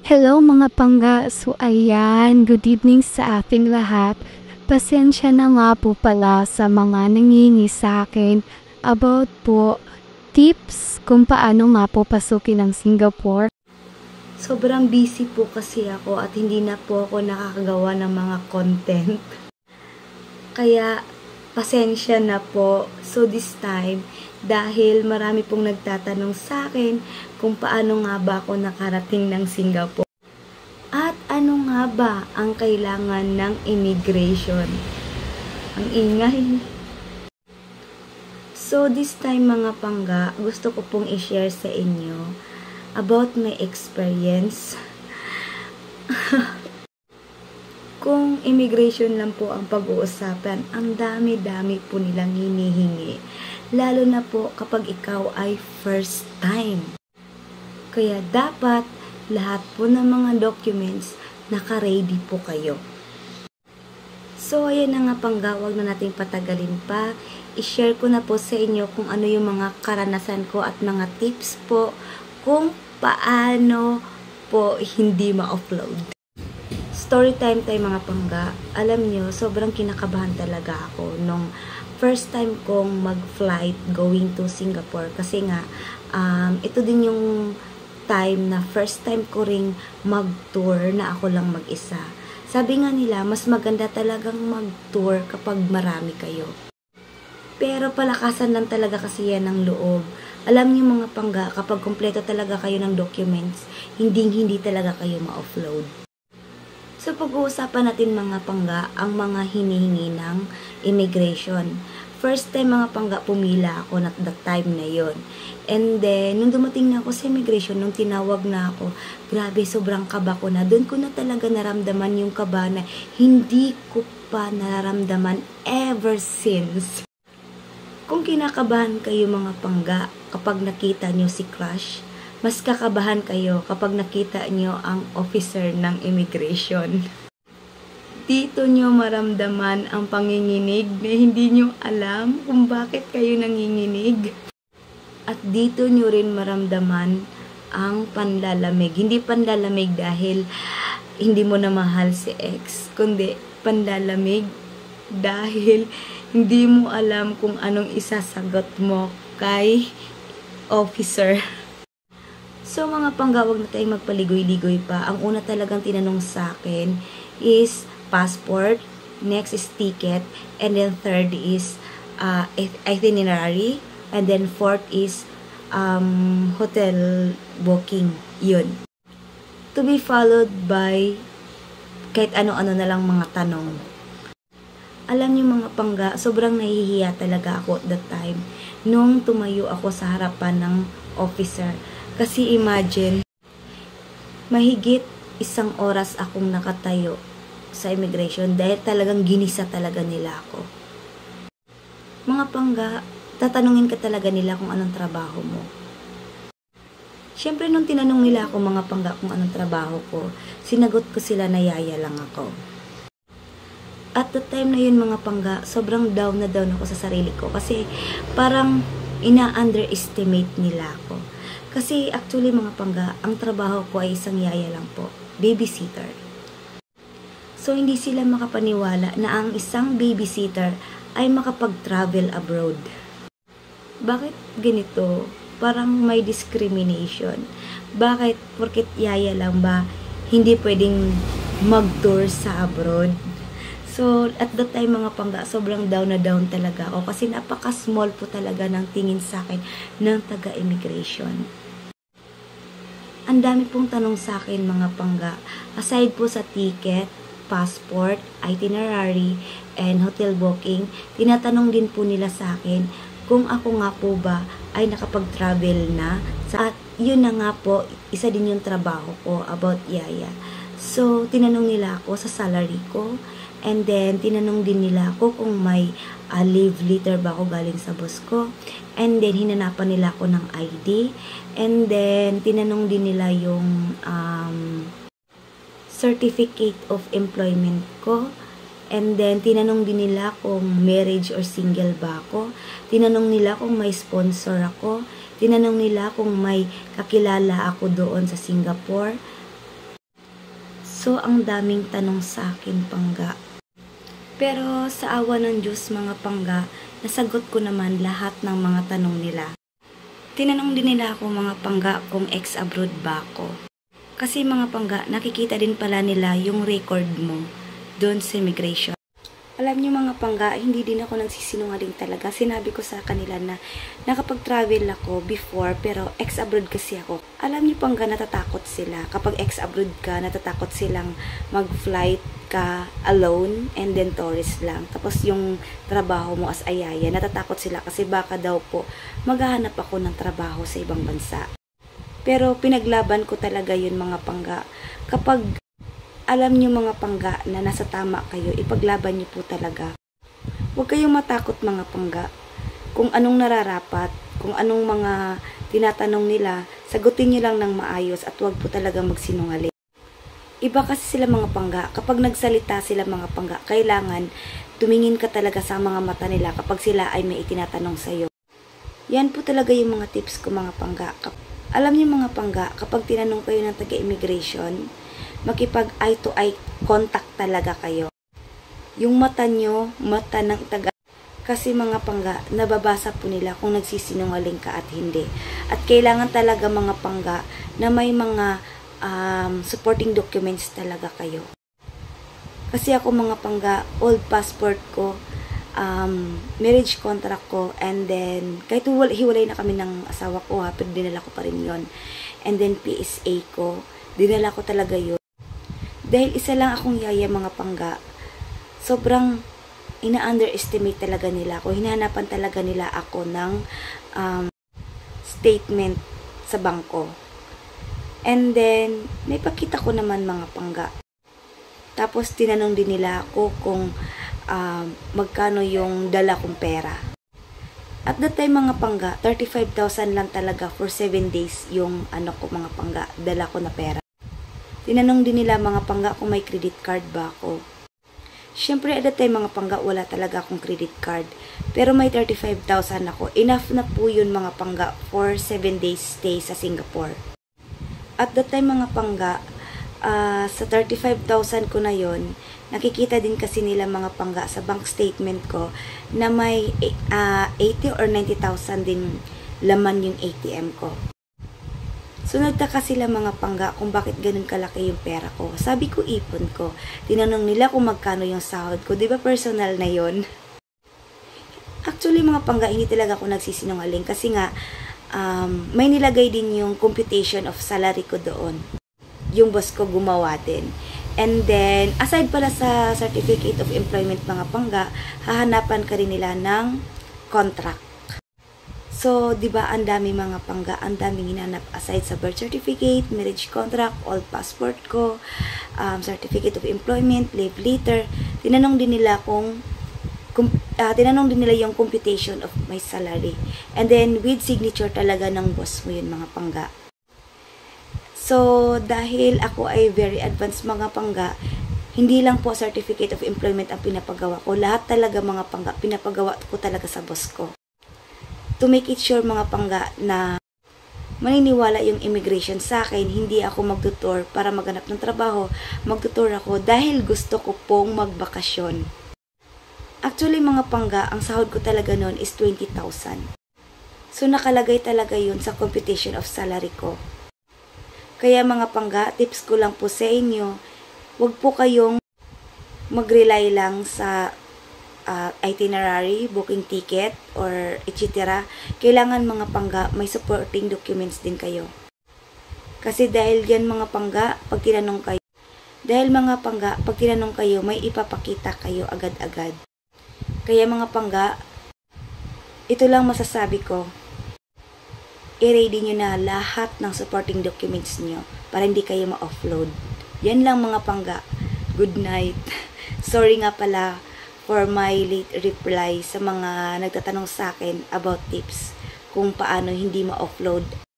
Hello mga pangga. So ayan, good evening sa ating lahat. Pasensya na nga po pala sa mga nangingi sa akin about po tips kung paano nga po pasukin ang Singapore. Sobrang busy po kasi ako at hindi na po ako nakakagawa ng mga content. Kaya pasensya na po. So this time, dahil marami pong nagtatanong sa akin kung paano nga ba ako nakarating ng Singapore. At ano nga ba ang kailangan ng immigration? Ang ingay. So this time mga pangga, gusto ko pong i-share sa inyo about my experience. Kung immigration lang po ang pag-uusapan, ang dami-dami po nilang hinihingi. Lalo na po kapag ikaw ay first time. Kaya dapat lahat po ng mga documents naka-ready po kayo. So ayan na nga pangga, wag na nating patagalin pa. I-share ko na po sa inyo kung ano yung mga karanasan ko at mga tips po kung paano po hindi ma-offload. Story time tayo mga pangga. Alam nyo, sobrang kinakabahan talaga ako nung first time kong mag-flight going to Singapore. Kasi nga, ito din yung time na first time ko ring mag-tour na ako lang mag-isa. Sabi nga nila, mas maganda talagang mag-tour kapag marami kayo. Pero palakasan lang talaga kasi yan ng loob. Alam niyo mga pangga, kapag kompleto talaga kayo ng documents, hindi talaga kayo ma-offload. So pag-uusapan natin mga pangga, ang mga hinihingi ng immigration. First time mga pangga, pumila ako at that time na yon. And then, nung dumating na ako sa immigration, nung tinawag na ako, grabe, sobrang kaba ko na. Doon ko na talaga naramdaman yung kaba na hindi ko pa nararamdaman ever since. Kung kinakabahan kayo mga pangga, kapag nakita nyo si Crush, mas kakabahan kayo kapag nakita nyo ang officer ng immigration. Dito nyo maramdaman ang panginginig na hindi nyo alam kung bakit kayo nanginginig. At dito nyo rin maramdaman ang panlalamig. Hindi panlalamig dahil hindi mo na mahal si ex, kundi panlalamig dahil hindi mo alam kung anong isasagot mo kay officer. So mga pangga, wag na tayong magpaligoy-ligoy pa. Ang una talagang tinanong sa akin is passport, next is ticket, and then third is itinerary, and then fourth is hotel booking. Yun. To be followed by kahit ano-ano na lang mga tanong. Alam niyo mga pangga, sobrang nahihiya talaga ako at that time nung tumayo ako sa harapan ng officer. Kasi imagine, mahigit 1 oras akong nakatayo sa immigration dahil talagang ginisa talaga nila ako. Mga pangga, tatanungin ka talaga nila kung anong trabaho mo. Siyempre nung tinanong nila ako mga pangga kung anong trabaho ko, sinagot ko sila na yaya lang ako. At the time na yun mga pangga, sobrang down na down ako sa sarili ko kasi parang ina-underestimate nila ako. Kasi actually mga pangga, ang trabaho ko ay isang yaya lang po, babysitter. So hindi sila makapaniwala na ang isang babysitter ay makapag-travel abroad. Bakit ganito? Parang may discrimination. Bakit? Porket yaya lang ba, hindi pwedeng mag-tour sa abroad? So, at that time mga pangga, sobrang down na down talaga ako kasi napaka-small po talaga ng tingin sa akin ng taga-immigration. Ang dami pong tanong sa akin mga pangga. Aside po sa ticket, passport, itinerary, and hotel booking, tinatanong din po nila sa akin kung ako nga po ba ay nakapag-travel na. At yun na nga po, isa din yung trabaho ko about yaya. So, tinanong nila ako sa salary ko. And then, tinanong din nila ako kung may leave letter ba ako galing sa boss ko. And then, hinanapan nila ako ng ID. And then, tinanong din nila yung certificate of employment ko. And then, tinanong din nila kung marriage or single ba ako. Tinanong nila kung may sponsor ako. Tinanong nila kung may kakilala ako doon sa Singapore. So, ang daming tanong sa akin, pangga. Pero sa awa ng Diyos, mga pangga, nasagot ko naman lahat ng mga tanong nila. Tinanong din nila ako, mga pangga, kung ex-abroad ba ako. Kasi mga pangga, nakikita din pala nila yung record mo doon sa immigration. Alam niyo mga pangga, hindi din ako nagsisinungaling talaga. Sinabi ko sa kanila na nakapag-travel ako before, pero ex-abroad kasi ako. Alam niyo pangga, natatakot sila. Kapag ex-abroad ka, natatakot silang mag-flight ka alone and then tourist lang. Tapos yung trabaho mo as ayaya, natatakot sila kasi baka daw po maghahanap ako ng trabaho sa ibang bansa. Pero pinaglaban ko talaga yun mga pangga. Kapag alam niyo mga pangga na nasa tama kayo, ipaglaban niyo po talaga. Huwag kayong matakot mga pangga. Kung anong nararapat, kung anong mga tinatanong nila, sagutin niyo lang ng maayos at huwag po talaga magsinungaling. Iba kasi sila mga pangga. Kapag nagsalita sila mga pangga, kailangan tumingin ka talaga sa mga mata nila kapag sila ay may itinatanong sa'yo. Yan po talaga yung mga tips ko mga pangga. Alam niyo mga pangga, kapag tinanong kayo ng taga-immigration, makipag eye to eye contact talaga kayo. Yung mata nyo, mata ng taga, kasi mga pangga, nababasa po nila kung nagsisinungaling ka at hindi. At kailangan talaga mga pangga na may mga supporting documents talaga kayo. Kasi ako mga pangga, old passport ko, marriage contract ko, and then kahit hiwalay na kami ng asawa ko pero dinala ko pa rin yon. And then PSA ko, dinala ko talaga yun. Dahil isa lang akong yaya mga pangga, sobrang ina-underestimate talaga nila ako. Hinahanapan talaga nila ako ng statement sa bangko. And then, may pakita ko naman mga pangga. Tapos tinanong din nila ako kung magkano yung dala kong pera. At that time mga pangga, 35,000 lang talaga for 7 days yung mga pangga, dala ko na pera. Tinanong din nila mga pangga kung may credit card ba ako. Siyempre at that time mga pangga, wala talaga akong credit card. Pero may 35,000 ako. Enough na po yun mga pangga for 7 days stay sa Singapore. At that time mga pangga, sa 35,000 ko na yon, nakikita din kasi nila mga pangga sa bank statement ko na may 80 or 90,000 din laman yung ATM ko. So, nagtaka sila mga pangga kung bakit ganun kalaki yung pera ko. Sabi ko, ipon ko. Tinanong nila kung magkano yung sahod ko. Di ba personal na yon? Actually, mga pangga, hindi talaga ako nagsisinungaling. Kasi nga, may nilagay din yung computation of salary ko doon. Yung boss ko gumawa din. And then, aside pala sa certificate of employment mga pangga, hahanapan ka rin nila ng contract. So, di ba ang dami mga pangga, ang daming hinanap aside sa birth certificate, marriage contract, old passport ko, certificate of employment, leave letter. Tinanong din nila yung computation of my salary. And then, with signature talaga ng boss mo yun mga pangga. So, dahil ako ay very advanced mga pangga, hindi lang po certificate of employment ang pinapagawa ko. Lahat talaga mga pangga, pinapagawa ko talaga sa boss ko. To make it sure mga pangga na maniniwala yung immigration sa akin, hindi ako magtutor para maghanap ng trabaho. Magtutor ako dahil gusto ko pong magbakasyon. Actually mga pangga, ang sahod ko talaga noon is 20,000. So nakalagay talaga yun sa computation of salary ko. Kaya mga pangga, tips ko lang po sa inyo, huwag po kayong mag-rely lang sa itinerary, booking ticket, or etc. Kailangan mga pangga, may supporting documents din kayo. Kasi dahil yan mga pangga, pag tinanong kayo, may ipapakita kayo agad-agad. Kaya mga pangga, ito lang masasabi ko, i-ready nyo na lahat ng supporting documents nyo para hindi kayo ma-offload. Yan lang mga pangga. Good night. Sorry nga pala for my late reply sa mga nagtatanong sa akin about tips kung paano hindi ma-offload